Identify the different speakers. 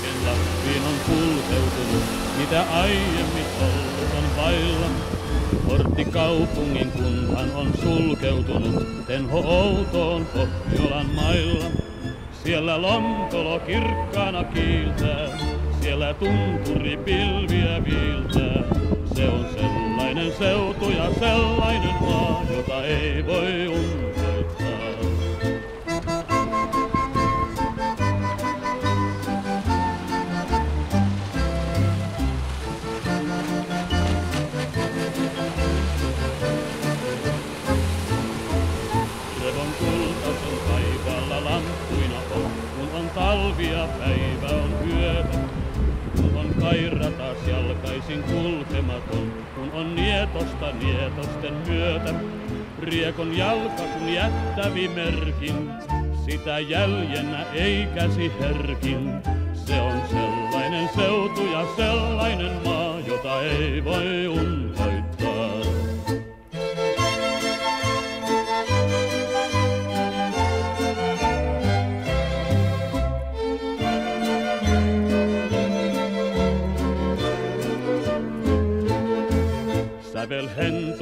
Speaker 1: hetken Lappiin on kulkeutunut, mitä aiemmin ollut on vailla. Portti kaupungin kunhan on sulkeutunut, tenho outoon Pohjolan mailla. Siellä Lontolo kirkkaana kiiltää, siellä tunturi pilviä viiltää. Se on sellainen seutu ja sellainen maa, jota ei voi unhoittaa. Revon kultaisen taivaalla lamppuina on, kun on talvi ja päivä on yötä. Kun on kaira taas jalkaisin kulkematon, kun on nietosta nietosten myötä. Riekon jalka kun jättävi merkin, sitä jäljennä ei käsi herkin. Se on sellainen seutu ja sellainen maa, jota ei voi unhoittaa. Sävel hento